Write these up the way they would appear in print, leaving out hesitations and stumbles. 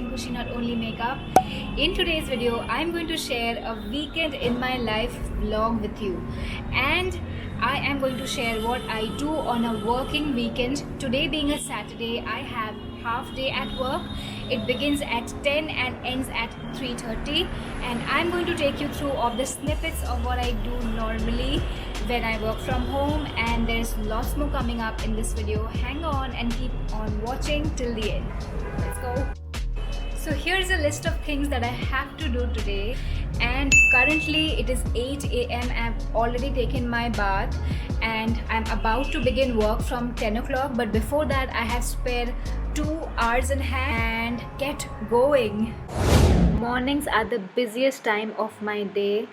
Nothing Kushi, Not Only Makeup. In today's video, I'm going to share a weekend in my life vlog with you. And I am going to share what I do on a working weekend. Today being a Saturday, I have half day at work. It begins at 10 and ends at 3:30, and I'm going to take you through all the snippets of what I do normally when I work from home, and there's lots more coming up in this video. Hang on and keep on watching till the end. Let's go. So here's a list of things that I have to do today, and currently it is 8 a.m. I've already taken my bath and I'm about to begin work from 10 o'clock, but before that I have spare 2 hours in hand and get going. Mornings are the busiest time of my day,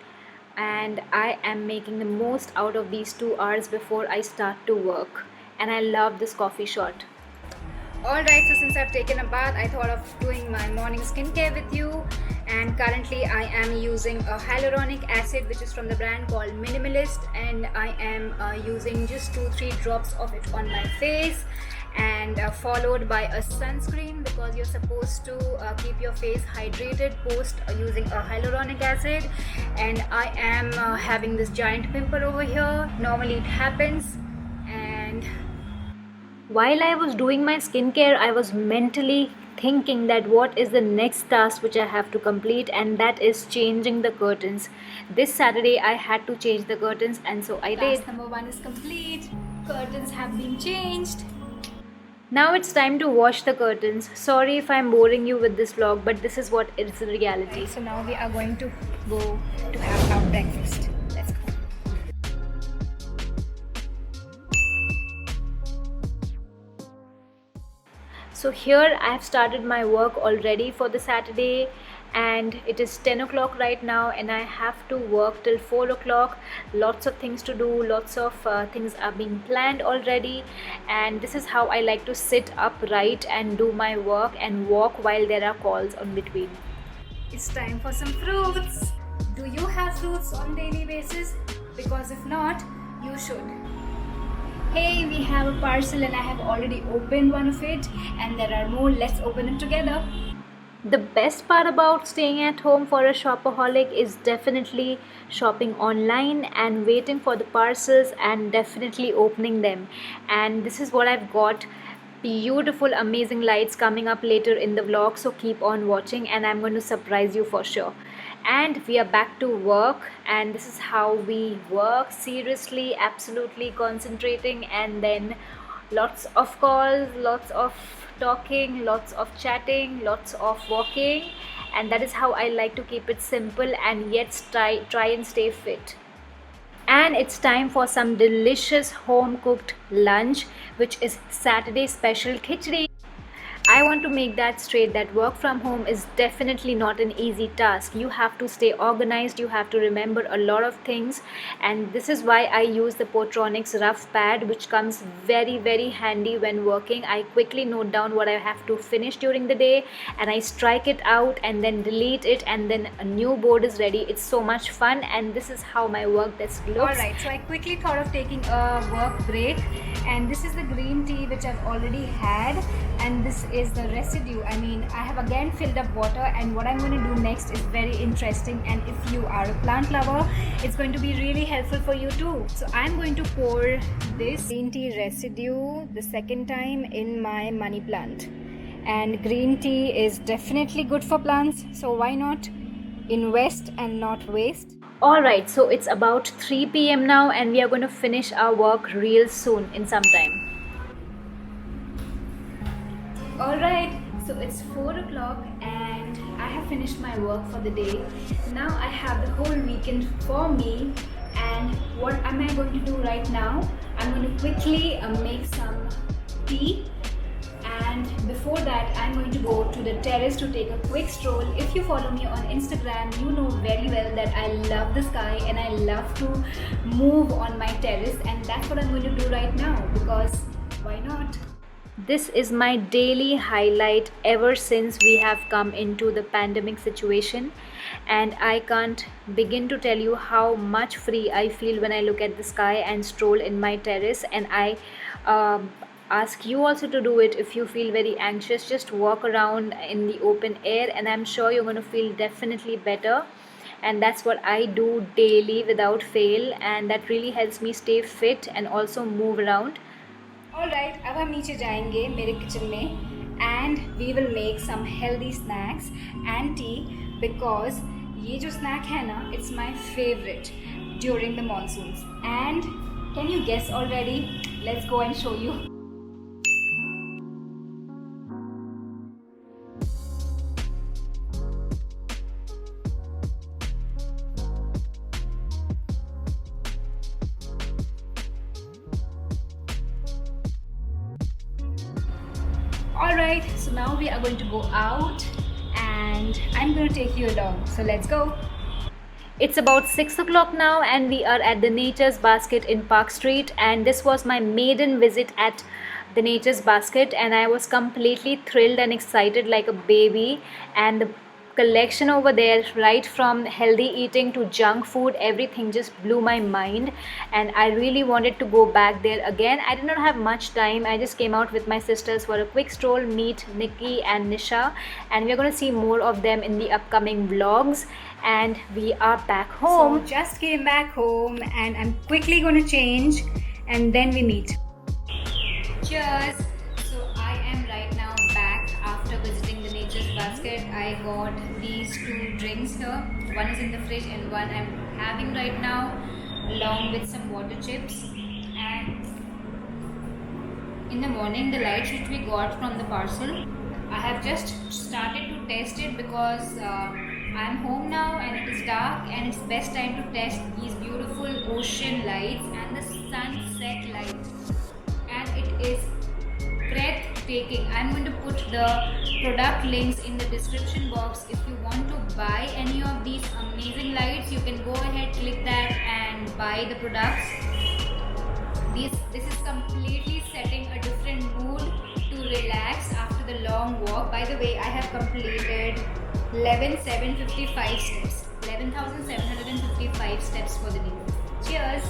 and I am making the most out of these 2 hours before I start to work, and I love this coffee shot. Alright, so since I've taken a bath, I thought of doing my morning skincare with you, and currently I am using a hyaluronic acid which is from the brand called Minimalist, and I am using just 2-3 drops of it on my face, and followed by a sunscreen, because you're supposed to keep your face hydrated post using a hyaluronic acid. And I am having this giant pimple over here. Normally it happens, and while I was doing my skincare, I was mentally thinking that what is the next task which I have to complete, and that is changing the curtains. This Saturday I had to change the curtains, and so I did. Task number 1 is complete. Curtains have been changed. Now it's time to wash the curtains. Sorry if I'm boring you with this vlog, but this is what is the reality. So now we are going to go to have our breakfast. Let's go. So here I have started my work already for the Saturday, and it is 10 o'clock right now, and I have to work till 4 o'clock. Lots of things to do, lots of things are being planned already, and this is how I like to sit upright and do my work and walk while there are calls on between. It's time for some fruits. Do you have fruits on daily basis? Because if not, you should. Hey, we have a parcel and I have already opened one of it, and there are more. Let's open it together. The best part about staying at home for a shopaholic is definitely shopping online and waiting for the parcels and definitely opening them. And this is what I've got. Beautiful, amazing lights coming up later in the vlog, so keep on watching and I'm going to surprise you for sure. And we are back to work, and this is how we work, seriously, absolutely concentrating, and then lots of calls, lots of talking, lots of chatting, lots of walking, and that is how I like to keep it simple and yet try and stay fit. And it's time for some delicious home cooked lunch, which is Saturday special khichdi. I want to make that straight that work from home is definitely not an easy task. You have to stay organized, you have to remember a lot of things, and this is why I use the Portronics rough pad, which comes very handy when working. I quickly note down what I have to finish during the day, and I strike it out and then delete it, and then a new board is ready. It's so much fun, and this is how my work desk looks. Alright, so I quickly thought of taking a work break, and this is the green tea which I've already had, and this is the residue. I mean, I have again filled up water, and what I'm going to do next is very interesting, and if you are a plant lover, it's going to be really helpful for you too. So I'm going to pour this green tea residue the second time in my money plant, and green tea is definitely good for plants, so why not invest and not waste. Alright, so it's about 3 p.m. now, and we are going to finish our work real soon in some time. Alright, so it's 4 o'clock and I have finished my work for the day. Now I have the whole weekend for me, and what am I going to do right now? I'm going to quickly make some tea, and before that I'm going to go to the terrace to take a quick stroll. If you follow me on Instagram, you know very well that I love the sky and I love to move on my terrace, and that's what I'm going to do right now, because why not? This is my daily highlight ever since we have come into the pandemic situation, and I can't begin to tell you how much free I feel when I look at the sky and stroll in my terrace. And I ask you also to do it. If you feel very anxious, just walk around in the open air, and I'm sure you're going to feel definitely better. And that's what I do daily without fail, and that really helps me stay fit and also move around. Alright, अब हम नीचे जाएंगे मेरे kitchen में and we will make some healthy snacks and tea because ये जो snack है ना, it's my favorite during the monsoons. And can you guess already? Let's go and show you. Alright, so now we are going to go out and I'm going to take you along. So let's go. It's about 6 o'clock now, and we are at the Nature's Basket in Park Street, and this was my maiden visit at the Nature's Basket, and I was completely thrilled and excited like a baby. And the collection over there, right from healthy eating to junk food, everything just blew my mind, and I really wanted to go back there again. I did not have much time. I just came out with my sisters for a quick stroll, meet Nikki and Nisha, and we're going to see more of them in the upcoming vlogs. And we are back home. So just came back home and I'm quickly going to change and then we meet. Cheers. So I am right now back after visiting the Nature's Basket. I got these two drinks here. One is in the fridge and one I'm having right now, along with some water chips. And in the morning, the lights which we got from the parcel, I have just started to test it because I'm home now and it is dark, and it's best time to test these beautiful ocean lights and the sunset light, and it is breathtaking. I'm going to put the product links in the description box. If you want to buy any of these amazing lights, you can go ahead, click that and buy the products. This is completely setting a different mood to relax after the long walk. By the way, I have completed 11,755 steps. 11,755 steps for the day. Cheers!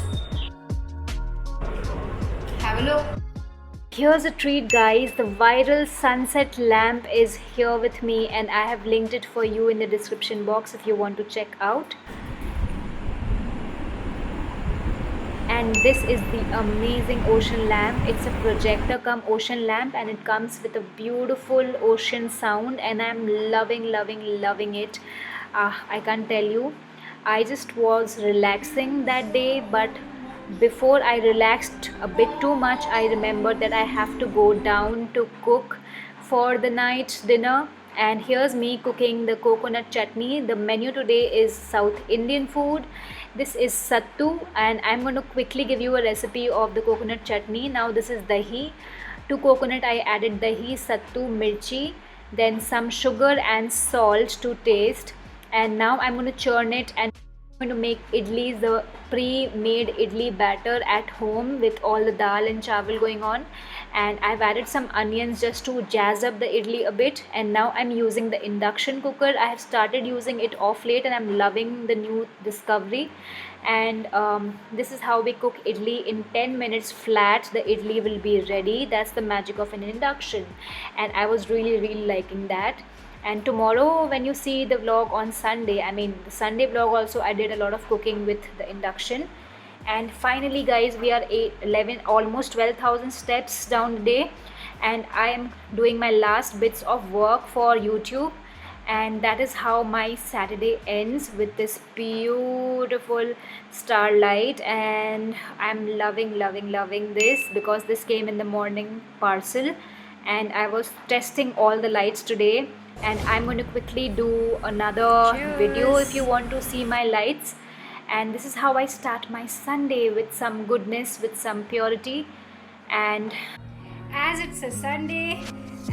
Have a look. Here's a treat, guys. The viral sunset lamp is here with me, and I have linked it for you in the description box if you want to check out. And this is the amazing ocean lamp. It's a projector cum ocean lamp, and it comes with a beautiful ocean sound, and I'm loving it. I can't tell you, I just was relaxing that day, but before I relaxed a bit too much, I remembered that I have to go down to cook for the night's dinner. And here's me cooking the coconut chutney. The menu today is South Indian food. This is sattu, and I'm going to quickly give you a recipe of the coconut chutney. Now this is dahi. To coconut I added dahi, sattu, mirchi, then some sugar and salt to taste. And now I'm going to churn it, and I'm going to make idlis, the pre-made idli batter at home with all the dal and chawal going on. And I've added some onions just to jazz up the idli a bit. And now I'm using the induction cooker. I have started using it off late, and I'm loving the new discovery. And this is how we cook idli. In 10 minutes flat, the idli will be ready. That's the magic of an induction, and I was really liking that. And tomorrow when you see the vlog on Sunday, I mean the Sunday vlog also, I did a lot of cooking with the induction. And finally, guys, we are 11, almost 12,000 steps down the day, and I am doing my last bits of work for YouTube. And that is how my Saturday ends, with this beautiful starlight. And I'm loving this because this came in the morning parcel, and I was testing all the lights today. And I'm going to quickly do another video if you want to see my lights. And this is how I start my Sunday, with some goodness, with some purity. And as it's a Sunday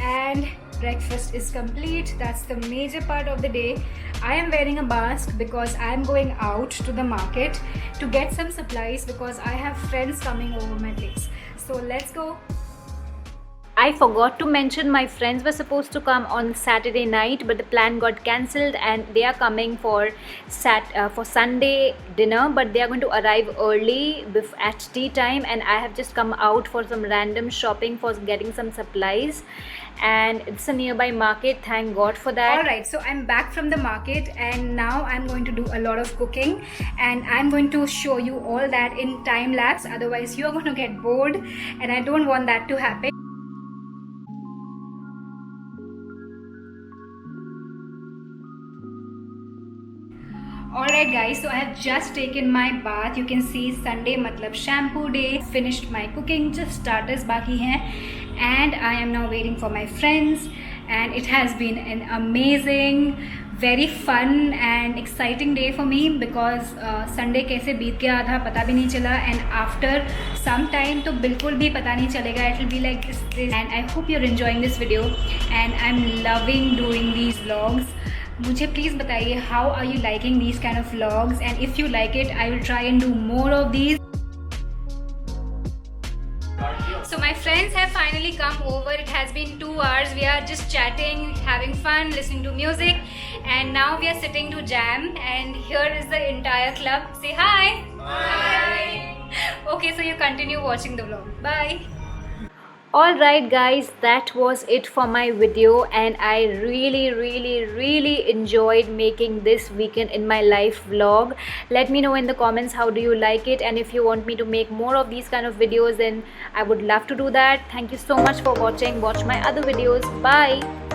and breakfast is complete, that's the major part of the day. I am wearing a mask because I am going out to the market to get some supplies because I have friends coming over my place. So let's go. I forgot to mention my friends were supposed to come on Saturday night, but the plan got cancelled and they are coming for Sunday dinner, but they are going to arrive early at tea time, and I have just come out for some random shopping for getting some supplies, and it's a nearby market. Thank God for that. Alright, so I'm back from the market and now I'm going to do a lot of cooking, and I'm going to show you all that in time lapse, otherwise you're going to get bored and I don't want that to happen. Alright guys, so I have just taken my bath. You can see Sunday matlab shampoo day. Finished my cooking, just starters baki hain, and I am now waiting for my friends, and it has been an amazing, very fun and exciting day for me because Sunday कैसे बीत गया था पता भी नहीं चला, and after some time तो बिल्कुल भी पता नहीं चलेगा. It will be like this, and I hope you're enjoying this video and I'm loving doing these vlogs. मुझे प्लीज़ बताइए how are you liking these kind of vlogs, and if you like it I will try and do more of these. So my friends have finally come over. It has been 2 hours. We are just chatting, having fun, listening to music, and now we are sitting to jam, and here is the entire club. Say hi. Hi. Okay, so you continue watching the vlog. Bye. Alright guys, that was it for my video, and I really enjoyed making this weekend in my life vlog. Let me know in the comments how do you like it, and if you want me to make more of these kind of videos, then I would love to do that. Thank you so much for watching. Watch my other videos. Bye.